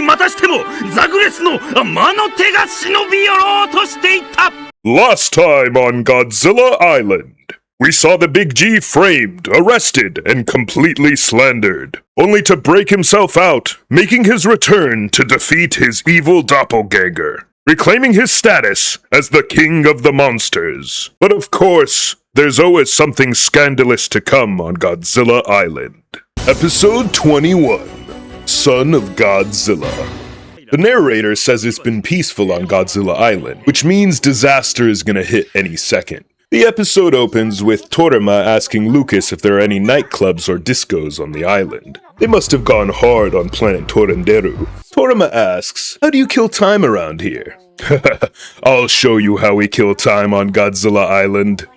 またしてもザグレスの魔の手が忍び寄ろうとしていた。 Last time on Godzilla Island, we saw the Big G framed, arrested, and completely slandered, only to break himself out, making his return to defeat his evil doppelganger, reclaiming his status as the king of the monsters. But of course, there's always something scandalous to come on Godzilla Island. Episode 21, Son of Godzilla. The narrator says it's been peaceful on Godzilla Island, which means disaster is gonna hit any second. The episode opens with Toriyama asking Lucas if there are any nightclubs or discos on the island. They must have gone hard on planet Torenderu. Toriyama asks, how do you kill time around here? I'll show you how we kill time on Godzilla Island.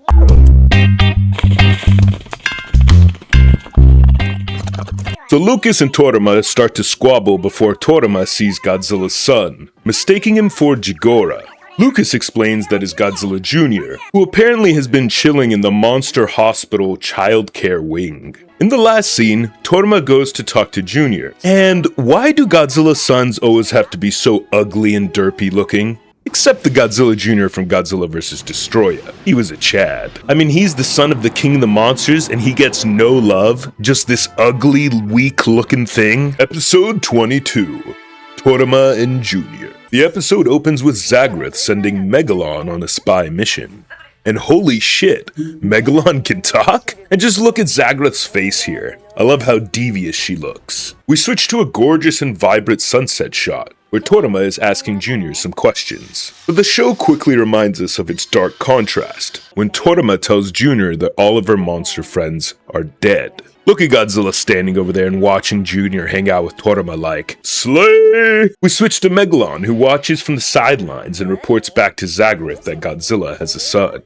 So Lucas and Toriyama start to squabble before Toriyama sees Godzilla's son, mistaking him for Jigora. Lucas explains that is Godzilla Jr., who apparently has been chilling in the Monster Hospital childcare wing. In the last scene, Toriyama goes to talk to Junior. And why do Godzilla's sons always have to be so ugly and derpy looking? Except the Godzilla Jr. from Godzilla vs. Destroya. He was a Chad. I mean, he's the son of the king of the monsters and he gets no love? Just this ugly, weak-looking thing? Episode 22, Toriyama and Junior. The episode opens with Zagreth sending Megalon on a spy mission. And holy shit, Megalon can talk? And just look at Zagreth's face here. I love how devious she looks. We switch to a gorgeous and vibrant sunset shot, where Toriyama is asking Junior some questions. But the show quickly reminds us of its dark contrast, when Toriyama tells Junior that all of her monster friends are dead. Look at Godzilla standing over there and watching Junior hang out with Toriyama like, slay! We switch to Megalon, who watches from the sidelines and reports back to Zagreth that Godzilla has a son.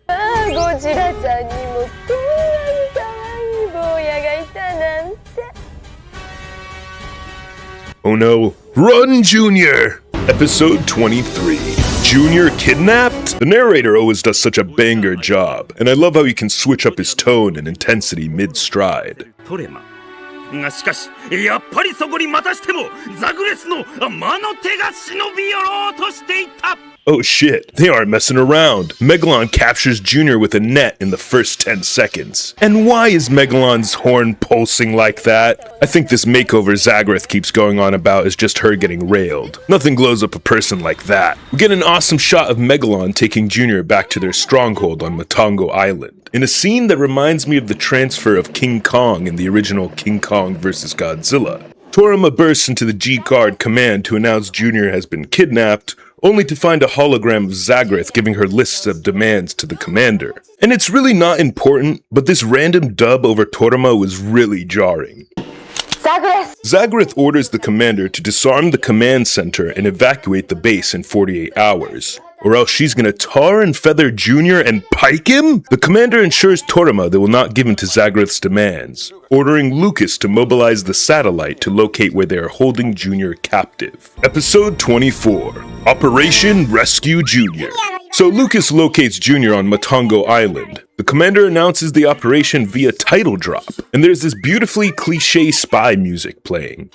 Oh no, run Junior! Episode 23, Junior kidnapped? The narrator always does such a banger job, and I love how he can switch up his tone and intensity mid-stride. がしかしやっぱりそこにまたしてもザグレスの魔の手が忍び寄ろうとしていた。 Oh shit, they aren't messing around. Megalon captures Junior with a net in the first 10 seconds. And why is Megalon's horn pulsing like that? I think this makeover Zagreth keeps going on about is just her getting railed. Nothing glows up a person like that. We get an awesome shot of Megalon taking Junior back to their stronghold on Matango Island, in a scene that reminds me of the transfer of King Kong in the original King Kong vs. Godzilla. Toriyama bursts into the G-Guard command to announce Junior has been kidnapped, only to find a hologram of Zagreth giving her lists of demands to the commander. And it's really not important, but this random dub over Toriyama was really jarring. Zagreth orders the commander to disarm the command center and evacuate the base in 48 hours. Or else she's gonna tar and feather Junior and pike him? The commander ensures Toriyama they will not give in to Zagreth's demands, ordering Lucas to mobilize the satellite to locate where they are holding Junior captive. Episode 24, Operation Rescue Junior. So Lucas locates Junior on Matango Island. The commander announces the operation via title drop, and there's this beautifully cliche spy music playing.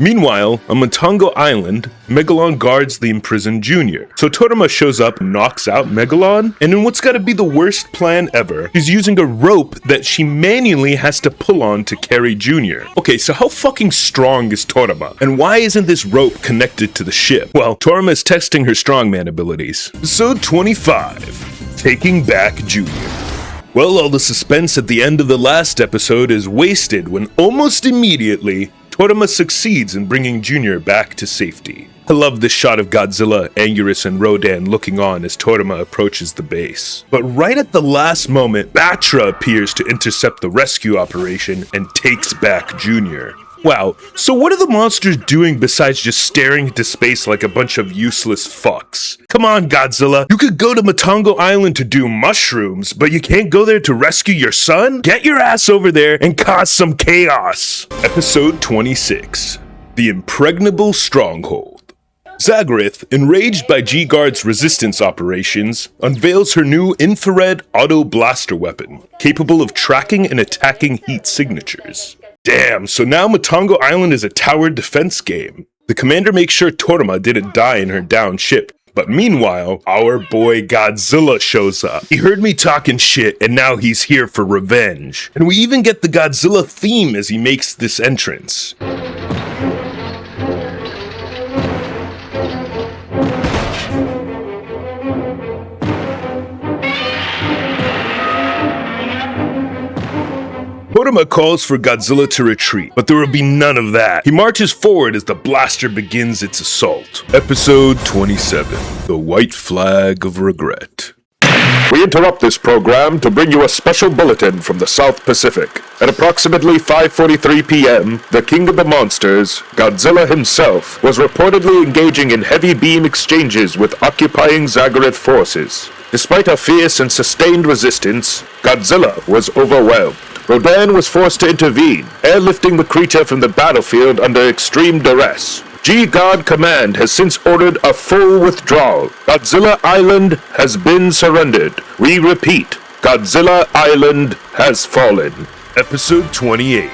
Meanwhile, on Matango Island, Megalon guards the imprisoned Junior. So Toriyama shows up and knocks out Megalon, and in what's gotta be the worst plan ever, she's using a rope that she manually has to pull on to carry Junior. Okay, so how fucking strong is Toriyama? And why isn't this rope connected to the ship? Well, Toriyama is testing her strongman abilities. Episode 25, Taking Back Junior. Well, all the suspense at the end of the last episode is wasted when almost immediately, Toriyama succeeds in bringing Junior back to safety. I love this shot of Godzilla, Anguirus, and Rodan looking on as Toriyama approaches the base. But right at the last moment, Battra appears to intercept the rescue operation and takes back Junior. Wow, so what are the monsters doing besides just staring into space like a bunch of useless fucks? Come on, Godzilla, you could go to Matango Island to do mushrooms, but you can't go there to rescue your son? Get your ass over there and cause some chaos! Episode 26, The Impregnable Stronghold. Zagreth, enraged by G-Guard's resistance operations, unveils her new infrared auto blaster weapon, capable of tracking and attacking heat signatures. Damn, so now Matango Island is a tower defense game. The commander makes sure Toriyama didn't die in her downed ship. But meanwhile, our boy Godzilla shows up. He heard me talking shit, and now he's here for revenge. And we even get the Godzilla theme as he makes this entrance. Toriyama calls for Godzilla to retreat, but there will be none of that. He marches forward as the blaster begins its assault. Episode 27, The White Flag of Regret. We interrupt this program to bring you a special bulletin from the South Pacific. At approximately 5:43 p.m., the King of the Monsters, Godzilla himself, was reportedly engaging in heavy beam exchanges with occupying Zagreth forces. Despite a fierce and sustained resistance, Godzilla was overwhelmed. Rodan was forced to intervene, airlifting the creature from the battlefield under extreme duress. G-Guard Command has since ordered a full withdrawal. Godzilla Island has been surrendered. We repeat, Godzilla Island has fallen. Episode 28,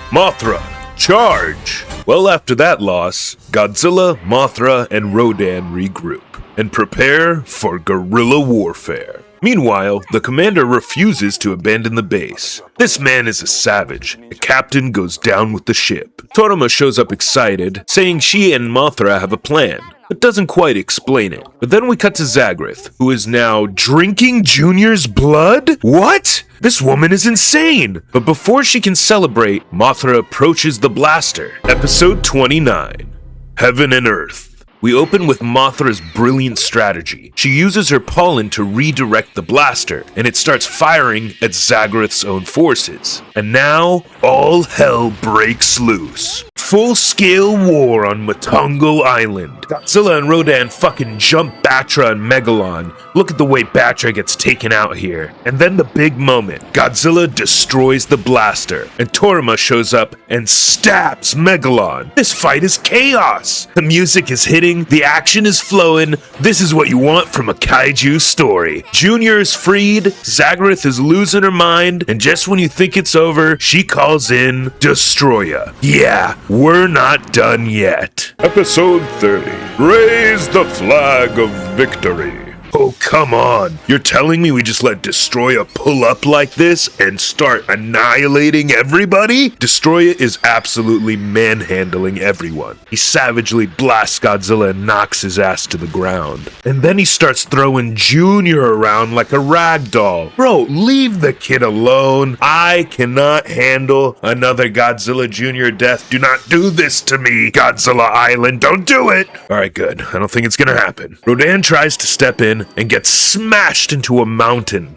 Mothra, charge! Well, after that loss, Godzilla, Mothra, and Rodan regroup and prepare for guerrilla warfare. Meanwhile, the commander refuses to abandon the base. This man is a savage. The captain goes down with the ship. Toriyama shows up excited, saying she and Mothra have a plan, but doesn't quite explain it. But then we cut to Zagreth, who is now drinking Junior's blood? What? This woman is insane! But before she can celebrate, Mothra approaches the blaster. Episode 29, Heaven and Earth. We open with Mothra's brilliant strategy. She uses her pollen to redirect the blaster, and it starts firing at Zagreth's own forces. And now, all hell breaks loose. Full-scale war on Matango Island. Godzilla and Rodan fucking jump Battra and Megalon. Look at the way Battra gets taken out here. And then the big moment. Godzilla destroys the blaster, and Toriyama shows up and stabs Megalon. This fight is chaos. The music is hitting, the action is flowing. This is what you want from a Kaiju story. Junior is freed, Zagreth is losing her mind, and just when you think it's over, she calls in Destroyer. Yeah, we're not done yet. Episode 30, Raise the Flag of Victory. Oh, come on. You're telling me we just let Destroyer pull up like this and start annihilating everybody? Destroyer is absolutely manhandling everyone. He savagely blasts Godzilla and knocks his ass to the ground. And then he starts throwing Junior around like a rag doll. Bro, leave the kid alone. I cannot handle another Godzilla Jr. death. Do not do this to me, Godzilla Island. Don't do it. Alright, good. I don't think it's gonna happen. Rodan tries to step in and gets smashed into a mountain.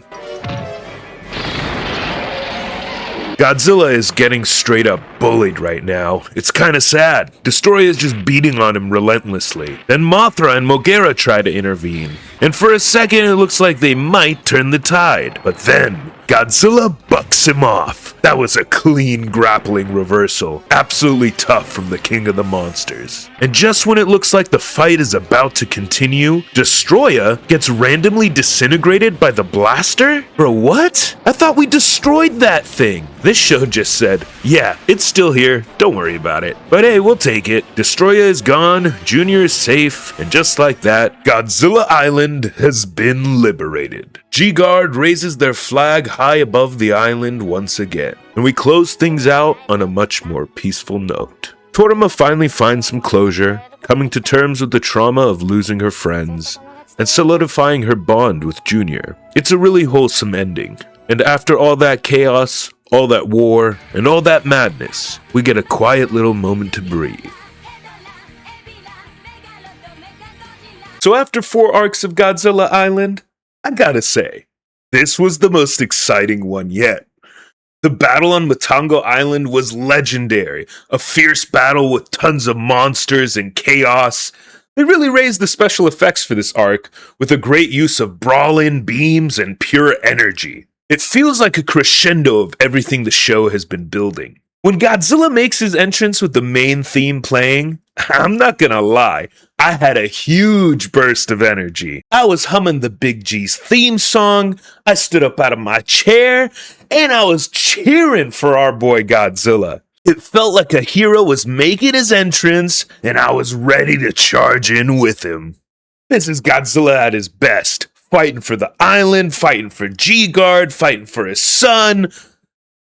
Godzilla is getting straight up bullied right now. It's kinda sad. Destroyer is just beating on him relentlessly. Then Mothra and Mogera try to intervene. And for a second it looks like they might turn the tide. But then Godzilla bucks him off. That was a clean grappling reversal. Absolutely tough from the King of the Monsters. And just when it looks like the fight is about to continue, Destroyer gets randomly disintegrated by the blaster? Bro, what? I thought we destroyed that thing. This show just said, yeah, it's still here, don't worry about it. But hey, we'll take it. Destroyer is gone, Junior is safe, and just like that, Godzilla Island has been liberated. G-Guard raises their flag high above the island once again, and we close things out on a much more peaceful note. Toriyama finally finds some closure, coming to terms with the trauma of losing her friends, and solidifying her bond with Junior. It's a really wholesome ending, and after all that chaos, all that war, and all that madness, we get a quiet little moment to breathe. So after 4 arcs of Godzilla Island, I gotta say, this was the most exciting one yet. The battle on Matango Island was legendary, a fierce battle with tons of monsters and chaos. They really raised the special effects for this arc with a great use of brawling beams and pure energy. It feels like a crescendo of everything the show has been building. When Godzilla makes his entrance with the main theme playing, I'm not gonna lie, I had a huge burst of energy. I was humming the Big G's theme song, I stood up out of my chair, and I was cheering for our boy Godzilla. It felt like a hero was making his entrance, and I was ready to charge in with him. This is Godzilla at his best, fighting for the island, fighting for G-Guard, fighting for his son.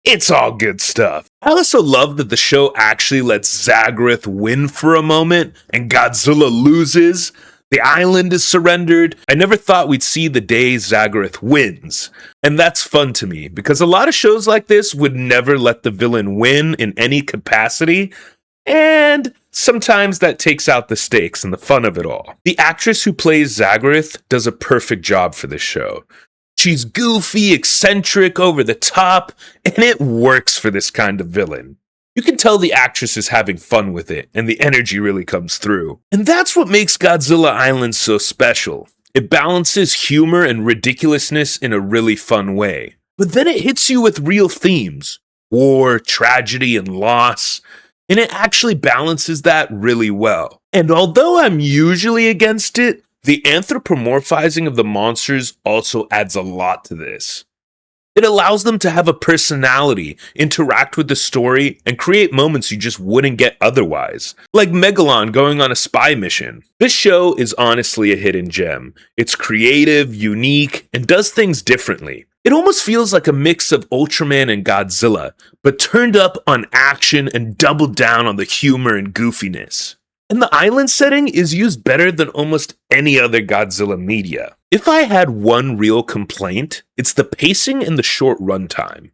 It's all good stuff. I also love that the show actually lets Zagreth win for a moment, and Godzilla loses. The island is surrendered. I never thought we'd see the day Zagreth wins. And that's fun to me, because a lot of shows like this would never let the villain win in any capacity, and sometimes that takes out the stakes and the fun of it all. The actress who plays Zagreth does a perfect job for this show. She's goofy, eccentric, over the top, and it works for this kind of villain. You can tell the actress is having fun with it, and the energy really comes through. And that's what makes Godzilla Island so special. It balances humor and ridiculousness in a really fun way. But then it hits you with real themes: war, tragedy, and loss. And it actually balances that really well. And although I'm usually against it, the anthropomorphizing of the monsters also adds a lot to this. It allows them to have a personality, interact with the story, and create moments you just wouldn't get otherwise. Like Megalon going on a spy mission. This show is honestly a hidden gem. It's creative, unique, and does things differently. It almost feels like a mix of Ultraman and Godzilla, but turned up on action and doubled down on the humor and goofiness. And the island setting is used better than almost any other Godzilla media. If I had one real complaint, it's the pacing and the short runtime.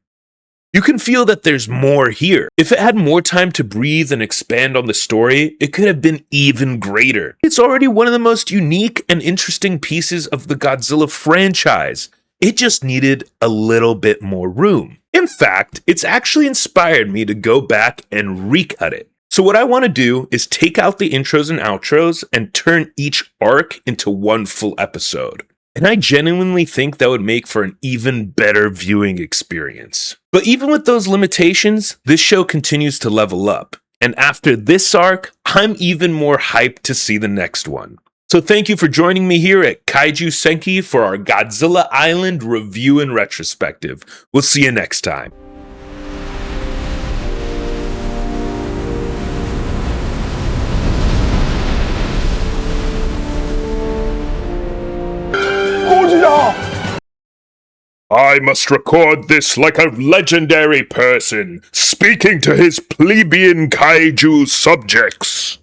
You can feel that there's more here. If it had more time to breathe and expand on the story, it could have been even greater. It's already one of the most unique and interesting pieces of the Godzilla franchise. It just needed a little bit more room. In fact, it's actually inspired me to go back and recut it. So what I want to do is take out the intros and outros and turn each arc into one full episode. And I genuinely think that would make for an even better viewing experience. But even with those limitations, this show continues to level up. And after this arc, I'm even more hyped to see the next one. So thank you for joining me here at Kaiju Senki for our Godzilla Island review and retrospective. We'll see you next time. I must record this like a legendary person, speaking to his plebeian kaiju subjects.